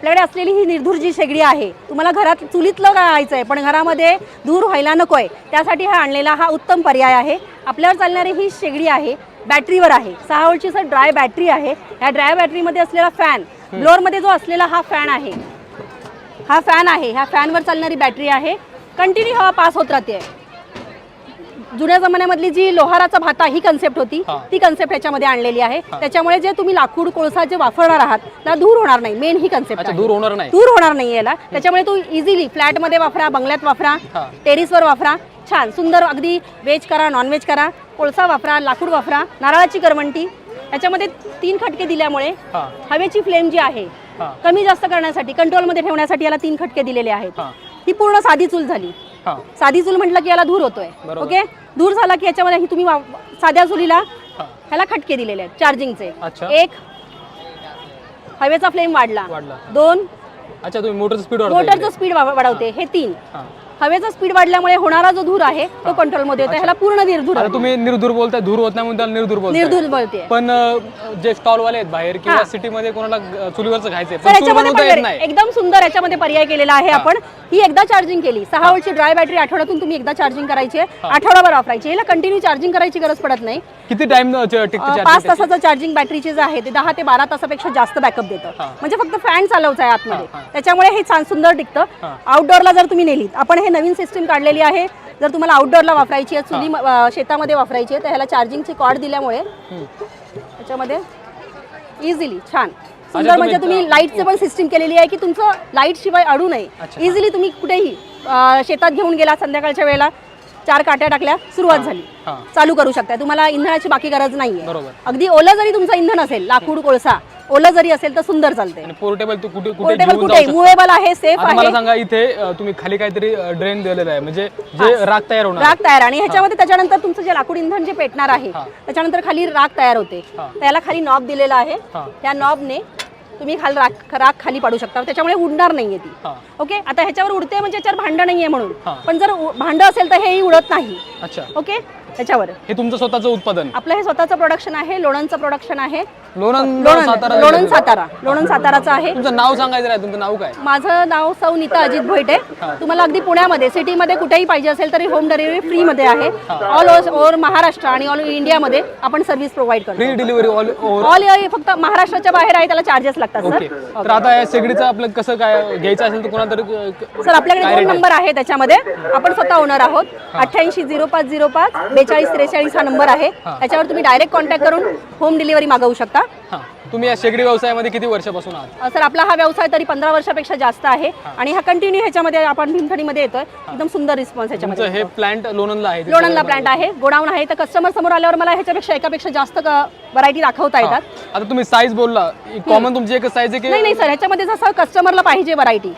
आपल्याकडे असलेली ही निर्धूर जी शेगडी आहे, तुम्हाला घरात चुलीतलं करायचं आहे पण घरामध्ये धूर व्हायला नको आहे, त्यासाठी हा आणलेला हा उत्तम पर्याय आहे. आपल्यावर चालणारी ही शेगडी आहे, बॅटरीवर आहे. 6 व्होल्टची ड्राय बॅटरी आहे. या ड्राय बॅटरीमध्ये असलेला फॅन, ब्लोअरमध्ये जो असलेला हा फॅन आहे, हा फॅन आहे, ह्या फॅनवर चालणारी बॅटरी आहे. कंटिन्यू हवा पास होत राहते. जुन्या जमान्यामधली जी लोहाराचा भाता ही कन्सेप्ट होती, ती कन्सेप्ट ह्याच्यामध्ये आणलेली आहे. त्याच्यामुळे जे तुम्ही लाकूड कोळसा जे वापरणार आहात त्याला धूर होणार नाही. मेन ही कन्सेप्ट आहे, धूर होणार नाही याला. त्याच्यामुळे तू इझिली फ्लॅटमध्ये वापरा, बंगल्यात वापरा, टेरिसवर वापरा. छान सुंदर अगदी व्हेज करा, नॉनव्हेज करा, कोळसा वापरा, लाकूड वापरा, नारळाची करवंटी. याच्यामध्ये 3 खटके दिल्यामुळे हवेची फ्लेम जी आहे कमी जास्त करण्यासाठी, कंट्रोलमध्ये ठेवण्यासाठी याला 3 खटके दिलेले आहेत. ही पूर्ण साधी चूल झाली. साधी चूल म्हटलं की याला धूर होतोय. ओके, धूर झाला की याच्यामध्ये ही तुम्ही साध्या चुलीला ह्याला खटके दिलेले आहेत चार्जिंगचे. 1 हवेचा फ्लेम वाढला, 2 तुम्ही मोटरचं स्पीड वाढवते, हे 3 हवेचा स्पीड वाढल्यामुळे होणारा जो धूर आहे तो कंट्रोलमध्ये होतो. ह्याला पूर्ण निर्धूर. तुम्ही निर्धूर बोलताय, धूर होत नाही म्हणून त्याला निर्धूर बोलते. पण जे स्टॉलवाले आहेत बाहेर किंवा सिटीमध्ये कोणाला चुलीवरचं खायचंय एकदम सुंदर याच्यामध्ये पर्याय केलेला आहे. आपण ही एकदा चार्जिंग केली, 6 व्होल्टची ड्राय बॅटरी आठवड्यातून तुम्ही एकदा चार्जिंग करायची आहे, आठवडाभर वापरायची. याला कंटिन्यू चार्जिंग करायची गरज पडत नाही. किती टाइम 5 तासाचं चार्जिंग बॅटरीचे जे आहे ते 10 ते 12 तासापेक्षा जास्त बॅकअप देतं. म्हणजे फक्त फॅन चालवायचा आहे आतमध्ये, त्याच्यामुळे हे छान सुंदर टिकतं. आउटडोअरला जर तुम्ही नेलीत, आपण हे नवीन सिस्टीम काढलेली आहे. जर तुम्हाला आउटडोअरला वापरायची आहे, चुली शेतामध्ये वापरायची आहे, तर ह्याला चार्जिंगची कॉर्ड दिल्यामुळे त्याच्यामध्ये इझिली छान सुंदर, म्हणजे तुम्ही लाईटचं पण सिस्टीम केलेली आहे की तुमचं लाईट शिवाय अडू नये. इझिली तुम्ही कुठेही शेतात घेऊन गेला, संध्याकाळच्या वेळेला 4 काट्या टाकल्या, सुरुवात झाली, चालू करू शकता. तुम्हाला इंधनाची बाकी गरज नाहीये. अगदी ओलं जरी तुमचं इंधन असेल, लाकूड कोळसा ओलं जरी असेल तर सुंदर चालते. पोर्टेबल कुठे मुव्हेबल आहे, सेफ आहे. मला सांगा, इथे तुम्ही खाली काहीतरी ड्रेन दिलेलं आहे, म्हणजे जे राख तयार होणार, राख तयार, आणि ह्याच्यामध्ये त्याच्यानंतर तुमचं जे लाकूड इंधन जे पेटणार आहे त्याच्यानंतर खाली राख तयार होते. त्याला खाली नॉब दिलेला आहे. त्या नॉबने तुम्ही राख खाली पाडू शकता, त्याच्यामुळे उडणार नाहीये ती. ओके, आता ह्याच्यावर उडते म्हणजे याच्यावर भांडं नाहीये म्हणून, पण जर भांडं असेल तर हेही उडत नाही. ओके, त्याच्यावर हे तुमचं स्वतःचं उत्पादन, आपलं हे स्वतःचं प्रोडक्शन आहे. लोणंदचं प्रोडक्शन आहे. लोणंद साताराचं आहे. तुमचं नाव सांगायचं आहे. तुमचं नाव काय? माझं नाव सौ नीता अजित भोईटे. तुम्हाला अगदी पुण्यामध्ये सिटीमध्ये कुठेही पाहिजे असेल तरी होम डिलिव्हरी फ्री मध्ये आहे. ऑल ओव्हर महाराष्ट्र आणि ऑल इंडियामध्ये आपण सर्व्हिस प्रोव्हाइड करतो. फ्री डिलिव्हरी ऑल फक्त महाराष्ट्राच्या बाहेर आहे, त्याला चार्जेस लागतात. तर आता या शेगडीचं आपलं कसं काय घ्यायचं असेल तर कोणातरी सर, आपल्याकडे 2 नंबर आहे त्याच्यामध्ये. आपण स्वतः ओनर आहोत. 880505 4243 हा नंबर आहे. त्याच्यावर तुम्ही डायरेक्ट कॉन्टॅक्ट करून होम डिलिव्हरी मागवू शकता. तुम्ही या शेगडी व्यवसायामध्ये किती वर्षापासून आहात? सर, आपला हा व्यवसाय तरी 15 वर्षापेक्षा जास्त आहे आणि हा कंटिन्यू ह्याच्यामध्ये आपण भीमथडीमध्ये येतोय. एकदम सुंदर रिस्पॉन्स ह्याच्यामध्ये. हे प्लांट लोणंदला आहे? लोणंदला प्लांट आहे, गोडाऊन आहे. तर कस्टमर समोर आल्यावर मला ह्याच्यापेक्षा एकापेक्षा जास्त व्हरायटी दाखवता येतात. आता तुम्ही साईज बोलला, कॉमन तुमची एकच साईज आहे की नाही? सर, ह्याच्यामध्ये जसं कस्टमरला पाहिजे व्हरायटी,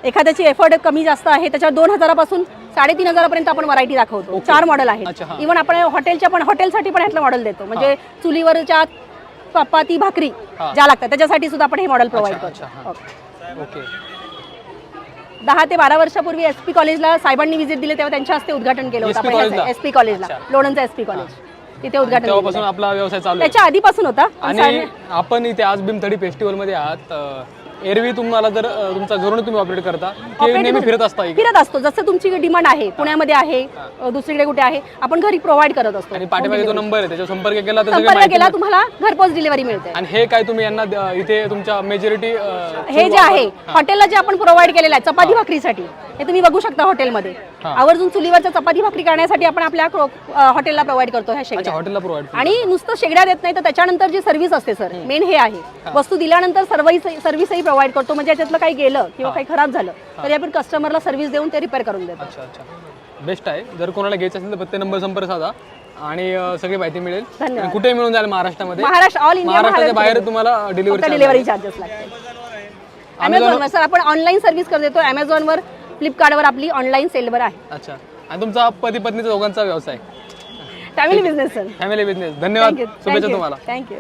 एखाद्याची एफर्ट कमी जास्त आहे त्याच्यावर 2000 पासून 3500 पर्यंत आपण व्हरायटी दाखवतो. 4 मॉडेल आहेत. इव्हन आपण हॉटेलसाठी पण ह्यातलं मॉडेल देतो. म्हणजे चुलीवरच्या चपाती भाकरी ज्या लागतात त्याच्यासाठी सुद्धा आपण हे मॉडेल प्रोव्हाइड करतो. ओके. 10 ते 12 वर्षापूर्वी SP कॉलेजला साहेबांनी व्हिजिट दिली, तेव्हा त्यांच्या हस्ते उद्घाटन केलं होतं. SP कॉलेजला, लोणंदचं SP कॉलेज, तिथे उद्घाटन. तेव्हापासून आपला व्यवसाय चालू आहे? त्याच्या आधीपासून होता. आणि आपण इथे आज भीमथडी फेस्टिवल मध्ये आहात. एरवी तुम्हाला जर तुमचा घरून तुम्ही ऑपरेट करता की नेहमी फिरत असतो? जसं तुमची डिमांड आहे, पुण्यामध्ये आहे, दुसरीकडे कुठे आहे, आपण घरी प्रोव्हाइड करत असतो. आणि पाठीमागे जो नंबर आहे त्याच्यावर संपर्क केला तुम्हाला घरपोच डिलिव्हरी मिळते. आणि हे काय तुम्ही यांना इथे तुमच्या मेजॉरिटी हे जे आहे हॉटेलला जे आपण प्रोव्हाइड केलेलं आहे चपाती भाकरीसाठी, हे तुम्ही बघू शकता. हॉटेलमध्ये आवर्जून चुलीवरच्या चपाती भाकरी करण्यासाठी आपण आपल्या हॉटेलला प्रोव्हाइड करतो ह्या शेगड्या. हॉटेलला प्रोव्हाइड. आणि नुसतं शेगड्या देत नाही तर त्याच्यानंतर जी सर्व्हिस असते सर, मेन हे आहे. वस्तू दिल्यानंतर सर्व्हिसही प्रोव्हाइड करतो. म्हणजे याच्यातलं काही गेलं किंवा काही खराब झालं तरी आपण कस्टमरला सर्व्हिस देऊन ते रिपेअर करून देतो. बेस्ट आहे. जर कोणाला घ्यायचं असेल तर प्रत्येक नंबर संपर्क साधा आणि सगळी माहिती मिळेल. कुठे मिळून जाईल महाराष्ट्रामध्ये? ऑल इंडिया, महाराष्ट्राच्या बाहेर तुम्हाला डिलिव्हरी चार्जेस लागते. अमेझॉनवर सर आपण ऑनलाईन सर्व्हिस करत देतो. अमेझॉनवर, फ्लिपकार्टवर आपली ऑनलाईन सेलवर आहे. अच्छा. आणि तुमचा पती पत्नीचा दोघांचा व्यवसाय? Family business sir. Family business. धन्यवाद. शुभेच्छा तुम्हाला. थँक्यू.